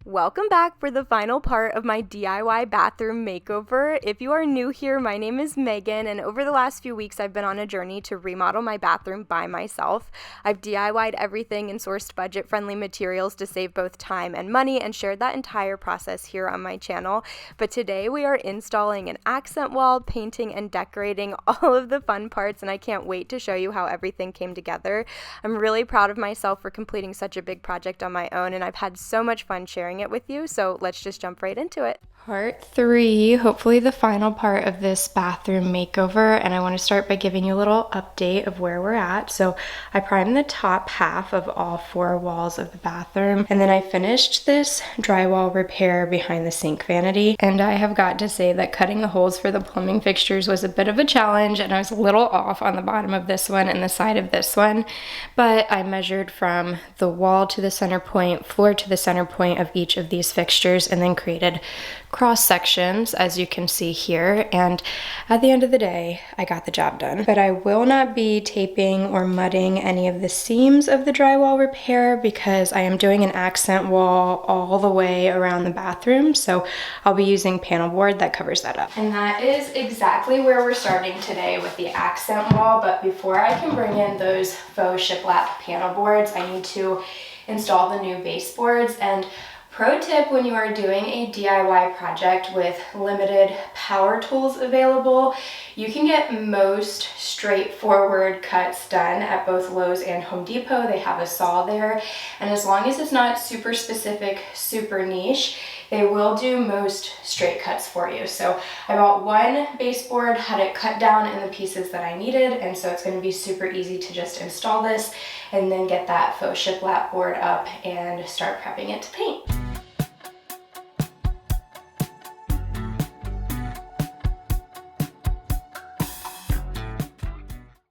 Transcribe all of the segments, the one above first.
Welcome back for the final part of my DIY bathroom makeover. If you are new here, my name is Megan, and over the last few weeks I've been on a journey to remodel my bathroom by myself. I've DIY'd everything and sourced budget-friendly materials to save both time and money and shared that entire process here on my channel. But today we are installing an accent wall, painting and decorating, all of the fun parts, and I can't wait to show you how everything came together. I'm really proud of myself for completing such a big project on my own, and I've had so much fun sharing it with you, so let's just jump right into it. Part 3, hopefully the final part of this bathroom makeover, and I want to start by giving you a little update of where we're at. So I primed the top half of all 4 walls of the bathroom, and then I finished this drywall repair behind the sink vanity, and I have got to say that cutting the holes for the plumbing fixtures was a bit of a challenge, and I was a little off on the bottom of this one and the side of this one, but I measured from the wall to the center point, floor to the center point of each of these fixtures, and then created cross sections, as you can see here, and at the end of the day I got the job done. But I will not be taping or mudding any of the seams of the drywall repair because I am doing an accent wall all the way around the bathroom, so I'll be using panel board that covers that up. And that is exactly where we're starting today, with the accent wall. But before I can bring in those faux shiplap panel boards, I need to install the new baseboards. And pro tip when you are doing a DIY project with limited power tools available, you can get most straightforward cuts done at both Lowe's and Home Depot. They have a saw there, and as long as it's not super specific, super niche, they will do most straight cuts for you. So I bought one baseboard, had it cut down in the pieces that I needed, and so it's going to be super easy to just install this and then get that faux shiplap board up and start prepping it to paint.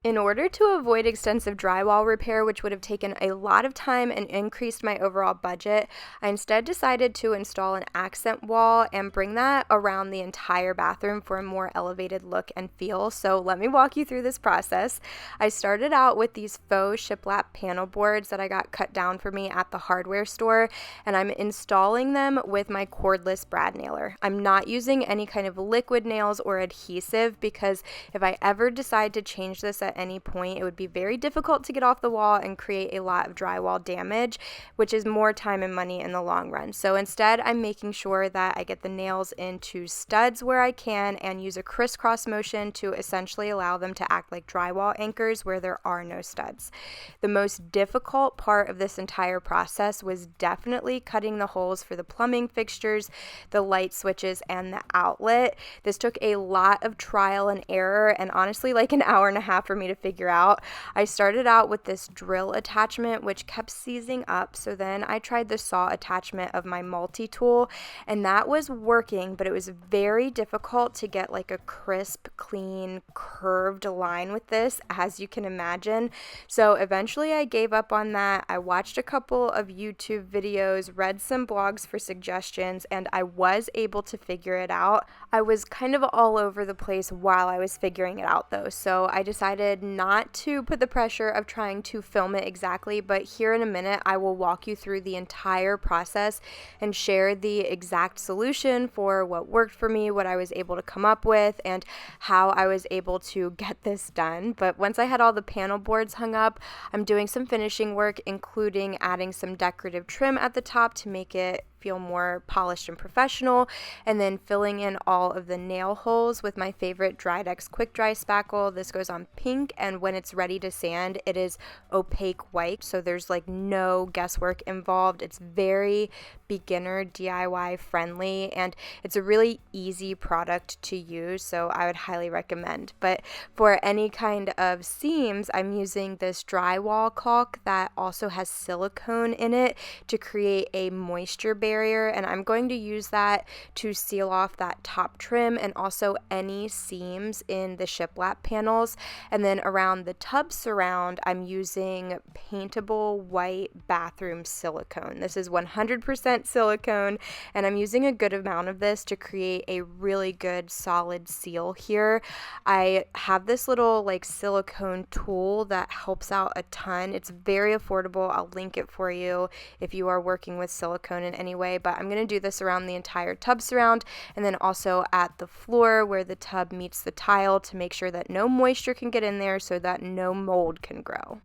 In order to avoid extensive drywall repair, which would have taken a lot of time and increased my overall budget, I instead decided to install an accent wall and bring that around the entire bathroom for a more elevated look and feel. So let me walk you through this process. I started out with these faux shiplap panel boards that I got cut down for me at the hardware store, and I'm installing them with my cordless brad nailer. I'm not using any kind of liquid nails or adhesive because if I ever decide to change this at any point, it would be very difficult to get off the wall and create a lot of drywall damage, which is more time and money in the long run. So instead, I'm making sure that I get the nails into studs where I can and use a crisscross motion to essentially allow them to act like drywall anchors where there are no studs. The most difficult part of this entire process was definitely cutting the holes for the plumbing fixtures, the light switches, and the outlet. This took a lot of trial and error, and honestly like an hour and a half for me to figure out. I started out with this drill attachment which kept seizing up, so then I tried the saw attachment of my multi-tool, and that was working, but it was very difficult to get like a crisp, clean, curved line with this, as you can imagine. So eventually I gave up on that. I watched a couple of YouTube videos, read some blogs for suggestions, and I was able to figure it out. I was kind of all over the place while I was figuring it out though, so I decided not to put the pressure of trying to film it exactly, but here in a minute I will walk you through the entire process and share the exact solution for what worked for me, what I was able to come up with, and how I was able to get this done. But once I had all the panel boards hung up, I'm doing some finishing work, including adding some decorative trim at the top to make it feel more polished and professional, and then filling in all of the nail holes with my favorite Drydex quick dry spackle. This goes on pink, and when it's ready to sand, it is opaque white, so there's like no guesswork involved. It's very beginner DIY friendly, and it's a really easy product to use, so I would highly recommend. But for any kind of seams, I'm using this drywall caulk that also has silicone in it to create a moisture barrier, and I'm going to use that to seal off that top trim and also any seams in the shiplap panels. And then around the tub surround, I'm using paintable white bathroom silicone. This is 100% silicone, and I'm using a good amount of this to create a really good solid seal here. I have this little like silicone tool that helps out a ton. It's very affordable. I'll link it for you if you are working with silicone in any anyway, but I'm going to do this around the entire tub surround and then also at the floor where the tub meets the tile to make sure that no moisture can get in there so that no mold can grow.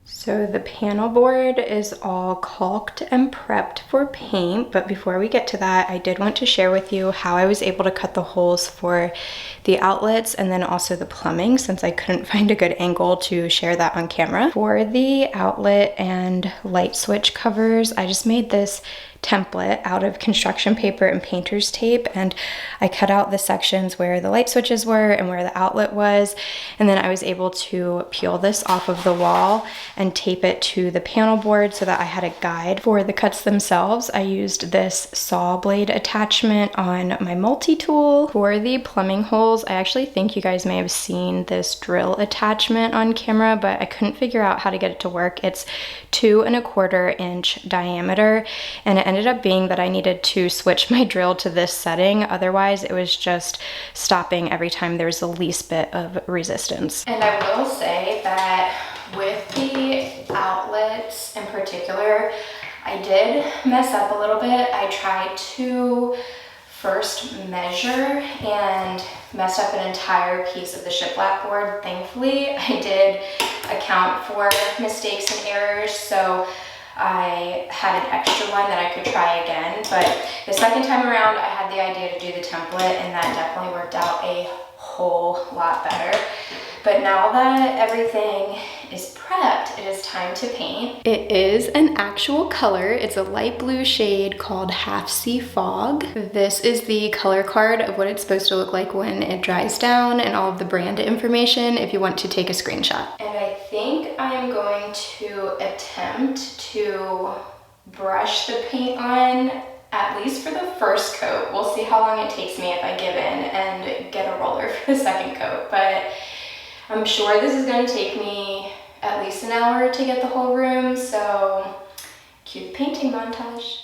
So the panel board is all caulked and prepped for paint, but before we get to that, I did want to share with you how I was able to cut the holes for the outlets and then also the plumbing, since I couldn't find a good angle to share that on camera. For the outlet and light switch covers, I just made this template out of construction paper and painter's tape, and I cut out the sections where the light switches were and where the outlet was, and then I was able to peel this off of the wall and tape it to the panel board so that I had a guide. For the cuts themselves, I used this saw blade attachment on my multi-tool. For the plumbing holes, I actually think you guys may have seen this drill attachment on camera, but I couldn't figure out how to get it to work. It's 2 1/4 inch diameter, and it ended up being that I needed to switch my drill to this setting. Otherwise, it was just stopping every time there was the least bit of resistance. And I will say that with the outlets in particular, I did mess up a little bit. I tried to first measure and messed up an entire piece of the shiplap board. Thankfully, I did account for mistakes and errors, so I had an extra one that I could try again. But the second time around, I had the idea to do the template, and that definitely worked out a whole lot better. But now that everything is prepped, it is time to paint. It is an actual color. It's a light blue shade called Half Sea Fog. This is the color card of what it's supposed to look like when it dries down, and all of the brand information if you want to take a screenshot. And I think I'm going to attempt to brush the paint on, at least for the first coat. We'll see how long it takes me if I give in and get a roller for the second coat, but I'm sure this is going to take me at least an hour to get the whole room, so cue the painting montage.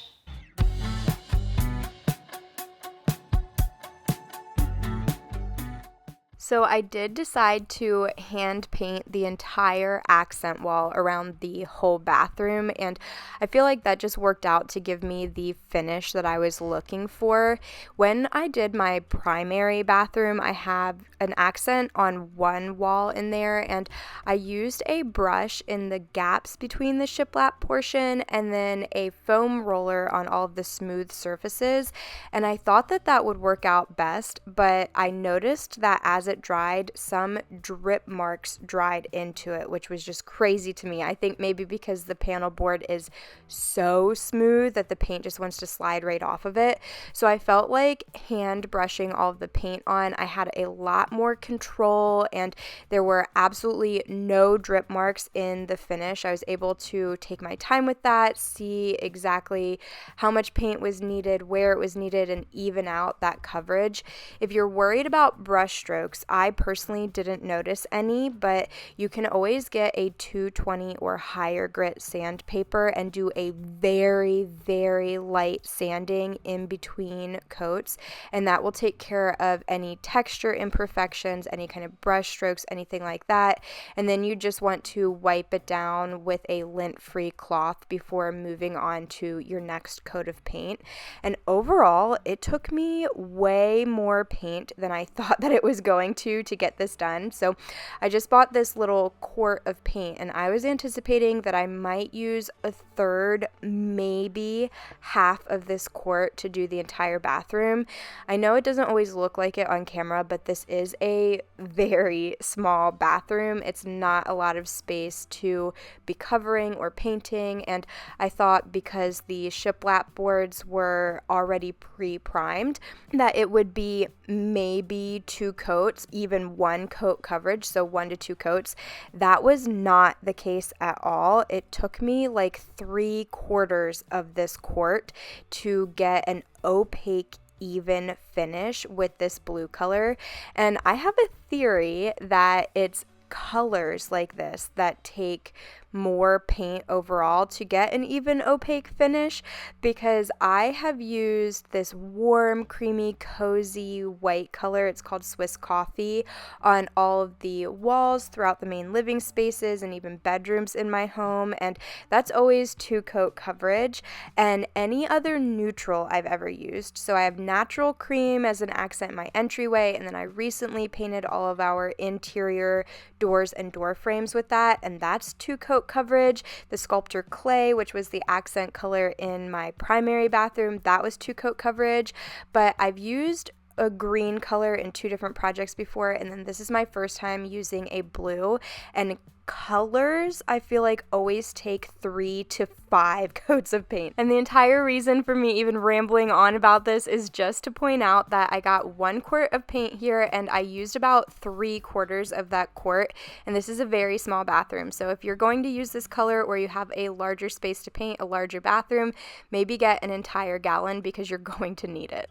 So I did decide to hand paint the entire accent wall around the whole bathroom, and I feel like that just worked out to give me the finish that I was looking for. When I did my primary bathroom, I have an accent on one wall in there, and I used a brush in the gaps between the shiplap portion and then a foam roller on all of the smooth surfaces, and I thought that that would work out best, but I noticed that as it dried, some drip marks dried into it, which was just crazy to me. I think maybe because the panel board is so smooth that the paint just wants to slide right off of it. So I felt like hand brushing all of the paint on, I had a lot more control, and there were absolutely no drip marks in the finish. I was able to take my time with that, see exactly how much paint was needed, where it was needed, and even out that coverage. If you're worried about brush strokes, I personally didn't notice any, but you can always get a 220 or higher grit sandpaper and do a very, very light sanding in between coats, and that will take care of any texture imperfections, any kind of brush strokes, anything like that. And then you just want to wipe it down with a lint-free cloth before moving on to your next coat of paint. And overall, it took me way more paint than I thought that it was going to get this done. So I just bought this little quart of paint, and I was anticipating that I might use a third, maybe half of this quart to do the entire bathroom. I know it doesn't always look like it on camera, but this is a very small bathroom. It's not a lot of space to be covering or painting, and I thought because the shiplap boards were already pre-primed that it would be maybe 2 coats, even 1 coat coverage, so 1 to 2 coats. That was not the case at all. It took me like 3/4 of this quart to get an opaque even finish with this blue color, and I have a theory that it's colors like this that take more paint overall to get an even opaque finish, because I have used this warm, creamy, cozy white color. It's called Swiss Coffee on all of the walls throughout the main living spaces and even bedrooms in my home, and that's always 2-coat coverage, and any other neutral I've ever used. So I have natural cream as an accent in my entryway, and then I recently painted all of our interior doors and door frames with that, and that's 2-coat coverage. The sculpture clay, which was the accent color in my primary bathroom, that was 2-coat coverage. But I've used a green color in 2 different projects before, and then this is my first time using a blue. And colors, I feel like, always take 3 to 5 coats of paint. And the entire reason for me even rambling on about this is just to point out that I got 1 quart of paint here, and I used about 3/4 of that quart, and this is a very small bathroom. So if you're going to use this color, or you have a larger space to paint, a larger bathroom, maybe get an entire gallon, because you're going to need it.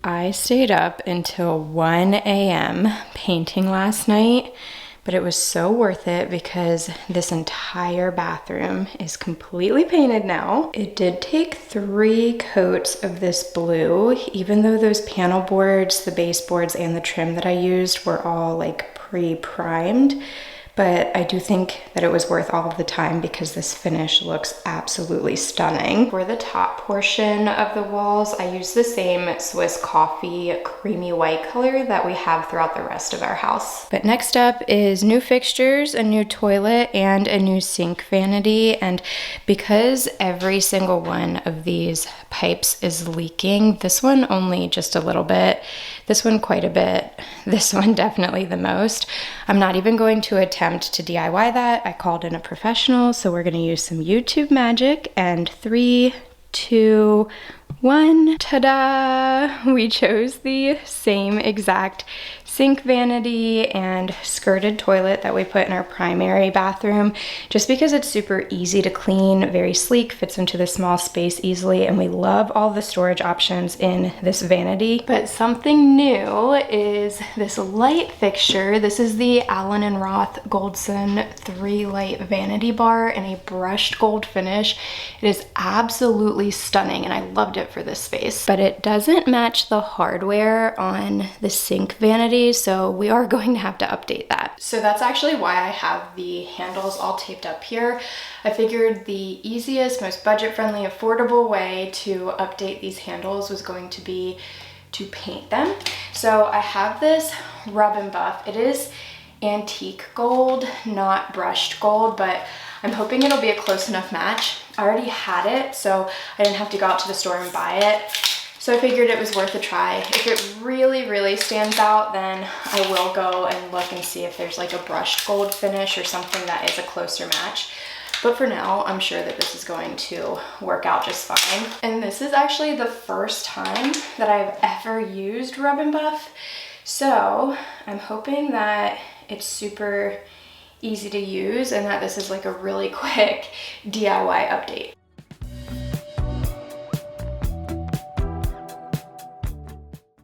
I stayed up until 1 a.m. painting last night, but it was so worth it because this entire bathroom is completely painted now. It did take 3 coats of this blue, even though those panel boards, the baseboards, and the trim that I used were all like pre-primed. But I do think that it was worth all of the time because this finish looks absolutely stunning. For the top portion of the walls, I used the same Swiss Coffee creamy white color that we have throughout the rest of our house. But next up is new fixtures, a new toilet, and a new sink vanity. And because every single one of these pipes is leaking, this one only just a little bit, this one quite a bit, this one definitely the most, I'm not even going to attempt to DIY that. I called in a professional, so we're gonna use some YouTube magic, and 3, 2, 1, ta-da! We chose the same exact sink vanity and skirted toilet that we put in our primary bathroom, just because it's super easy to clean, very sleek, fits into the small space easily, and we love all the storage options in this vanity. But something new is this light fixture. This is the Allen & Roth Goldson 3-light vanity bar in a brushed gold finish. It is absolutely stunning, and I loved it for this space. But it doesn't match the hardware on the sink vanity, so we are going to have to update that. So that's actually why I have the handles all taped up here. I figured the easiest, most budget-friendly, affordable way to update these handles was going to be to paint them. So I have this rub and buff. It is antique gold, not brushed gold, but I'm hoping it'll be a close enough match. I already had it, so I didn't have to go out to the store and buy it. So I figured it was worth a try. If it really, really stands out, then I will go and look and see if there's like a brushed gold finish or something that is a closer match. But for now, I'm sure that this is going to work out just fine. And this is actually the first time that I've ever used rub and buff. So I'm hoping that it's super easy to use and that this is like a really quick DIY update.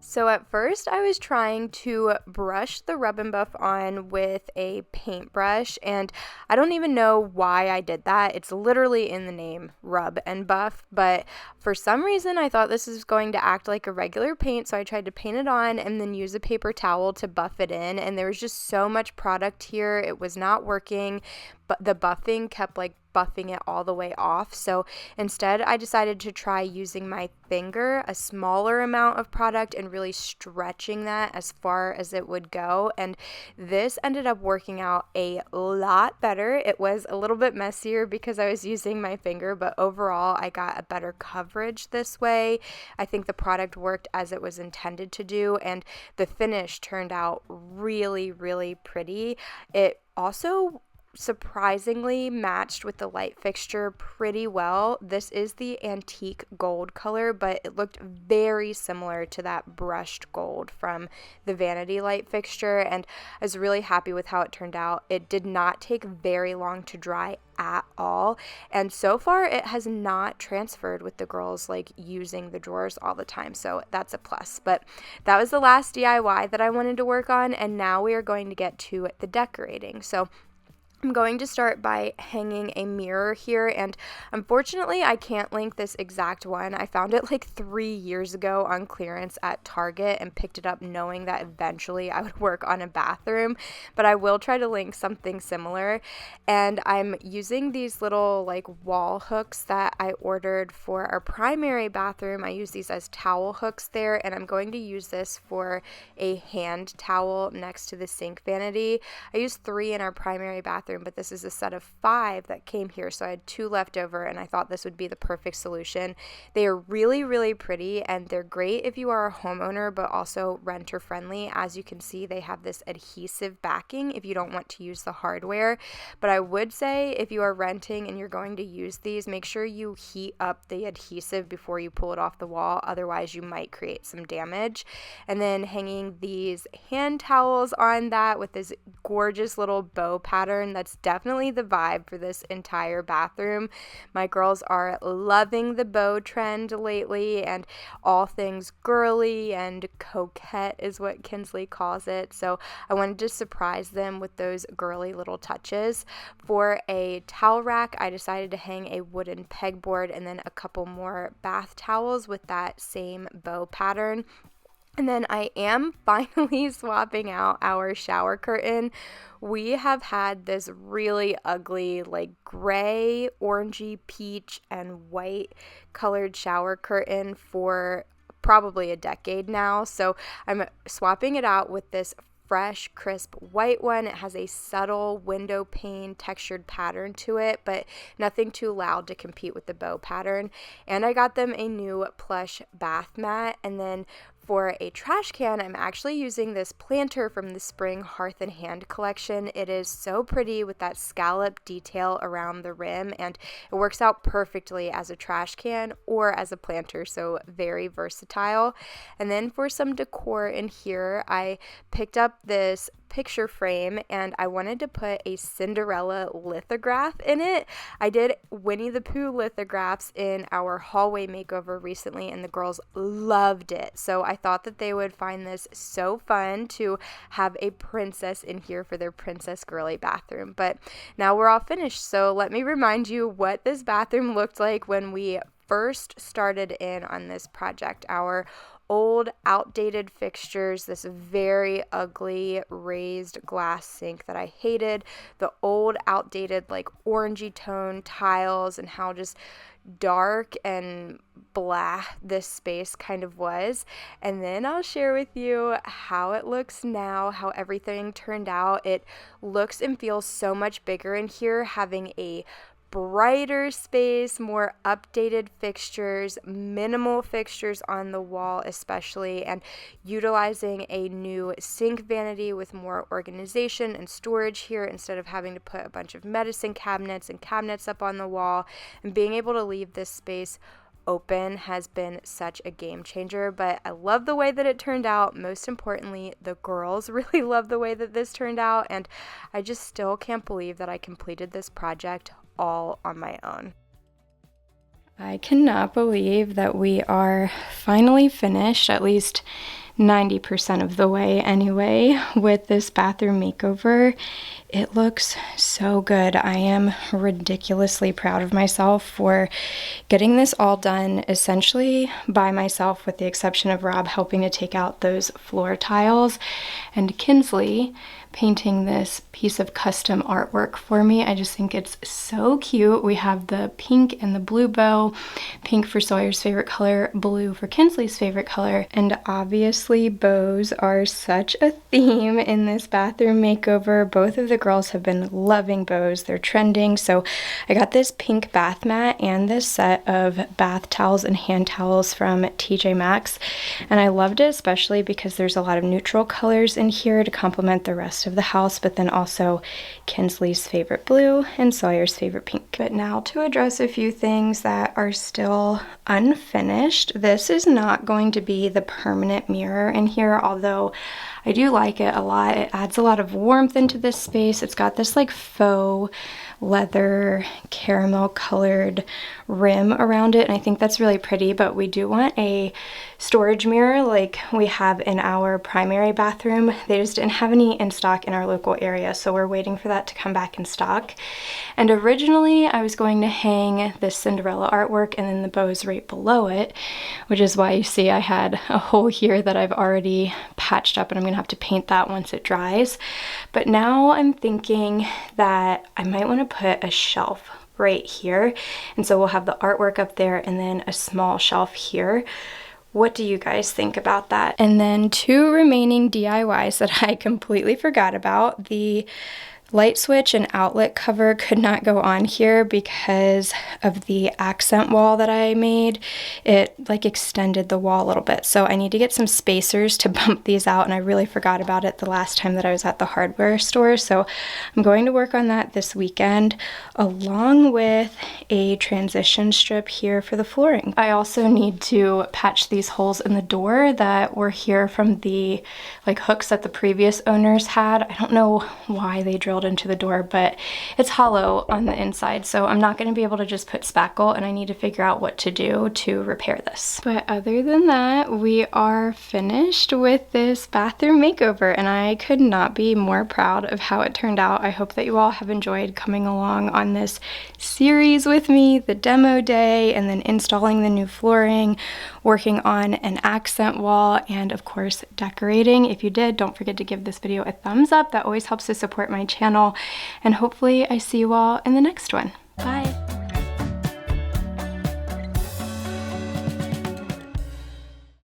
So at first I was trying to brush the rub and buff on with a paintbrush, and I don't even know why I did that. It's literally in the name, rub and buff, but for some reason I thought this was going to act like a regular paint, so I tried to paint it on and then use a paper towel to buff it in, and there was just so much product here, it was not working, but the buffing kept like buffing it all the way off. So instead I decided to try using my finger, a smaller amount of product, and really stretching that as far as it would go, and this ended up working out a lot better. It was a little bit messier because I was using my finger, but overall I got a better coverage this way. I think the product worked as it was intended to do, and the finish turned out really, really pretty. It also surprisingly matched with the light fixture pretty well. This is the antique gold color, but it looked very similar to that brushed gold from the vanity light fixture, and I was really happy with how it turned out. It did not take very long to dry at all, and so far it has not transferred with the girls like using the drawers all the time, so that's a plus. But that was the last DIY that I wanted to work on, and now we are going to get to the decorating. So I'm going to start by hanging a mirror here, and unfortunately I can't link this exact one. I found it like 3 years ago on clearance at Target and picked it up knowing that eventually I would work on a bathroom, but I will try to link something similar. And I'm using these little like wall hooks that I ordered for our primary bathroom. I use these as towel hooks there, and I'm going to use this for a hand towel next to the sink vanity. I used 3 in our primary bathroom, but this is a set of 5 that came here, so I had 2 left over, and I thought this would be the perfect solution. They are really, really pretty, and they're great if you are a homeowner, but also renter friendly. As you can see, they have this adhesive backing if you don't want to use the hardware, but I would say if you are renting and you're going to use these, make sure you heat up the adhesive before you pull it off the wall, otherwise you might create some damage. And then hanging these hand towels on that with this gorgeous little bow pattern. That's definitely the vibe for this entire bathroom. My girls are loving the bow trend lately, and all things girly and coquette is what Kinsley calls it. So I wanted to surprise them with those girly little touches. For a towel rack, I decided to hang a wooden pegboard and then a couple more bath towels with that same bow pattern. And then I am finally swapping out our shower curtain. We have had this really ugly, like gray, orangey, peach, and white colored shower curtain for probably a decade now. So I'm swapping it out with this fresh, crisp white one. It has a subtle window pane textured pattern to it, but nothing too loud to compete with the bow pattern. And I got them a new plush bath mat. And then for a trash can, I'm actually using this planter from the Spring Hearth and Hand collection. It is so pretty with that scallop detail around the rim, and it works out perfectly as a trash can or as a planter, so very versatile. And then for some decor in here, I picked up this picture frame, and I wanted to put a Cinderella lithograph in it. I did Winnie the Pooh lithographs in our hallway makeover recently, and the girls loved it. So I thought that they would find this so fun to have a princess in here for their princess girly bathroom. But now we're all finished, so let me remind you what this bathroom looked like when we first started in on this project. Our old outdated fixtures, this very ugly raised glass sink that I hated, the old outdated like orangey tone tiles, and how just dark and blah this space kind of was. And then I'll share with you how it looks now, how everything turned out. It looks and feels so much bigger in here, having a brighter space, more updated fixtures, minimal fixtures on the wall especially, and utilizing a new sink vanity with more organization and storage here instead of having to put a bunch of medicine cabinets and cabinets up on the wall. And being able to leave this space open has been such a game changer. But I love the way that it turned out. Most importantly, the girls really love the way that this turned out, and I just still can't believe that I completed this project all on my own. I cannot believe that we are finally finished, at least 90% of the way anyway, with this bathroom makeover. It looks so good. I am ridiculously proud of myself for getting this all done essentially by myself, with the exception of Rob helping to take out those floor tiles and Kinsley painting this piece of custom artwork for me. I just think it's so cute. We have the pink and the blue bow, pink for Sawyer's favorite color, blue for Kinsley's favorite color, and obviously Obviously, bows are such a theme in this bathroom makeover. Both of the girls have been loving bows. They're trending. So I got this pink bath mat and this set of bath towels and hand towels from TJ Maxx. And I loved it especially because there's a lot of neutral colors in here to complement the rest of the house, but then also Kinsley's favorite blue and Sawyer's favorite pink. But now to address a few things that are still unfinished. This is not going to be the permanent mirror in here, although I do like it a lot. It adds a lot of warmth into this space. It's got this like faux leather caramel colored rim around it, and I think that's really pretty, but we do want a storage mirror like we have in our primary bathroom. They just didn't have any in stock in our local area, so we're waiting for that to come back in stock. And originally I was going to hang this Cinderella artwork and then the bows right below it, which is why you see I had a hole here that I've already patched up, and I'm gonna have to paint that once it dries. But now I'm thinking that I might want to put a shelf right here, and so we'll have the artwork up there and then a small shelf here. What do you guys think about that? And then two remaining DIYs that I completely forgot about. The light switch and outlet cover could not go on here because of the accent wall that I made. It like extended the wall a little bit, so I need to get some spacers to bump these out, and I really forgot about it the last time that I was at the hardware store, so I'm going to work on that this weekend, along with a transition strip here for the flooring. I also need to patch these holes in the door that were here from the like hooks that the previous owners had. I don't know why they drilled into the door, but it's hollow on the inside, so I'm not going to be able to just put spackle, and I need to figure out what to do to repair this. But other than that, we are finished with this bathroom makeover, and I could not be more proud of how it turned out. I hope that you all have enjoyed coming along on this series with me, the demo day, and then installing the new flooring, working on an accent wall, and of course decorating. If you did, don't forget to give this video a thumbs up. That always helps to support my channel, and hopefully I see you all in the next one. Bye!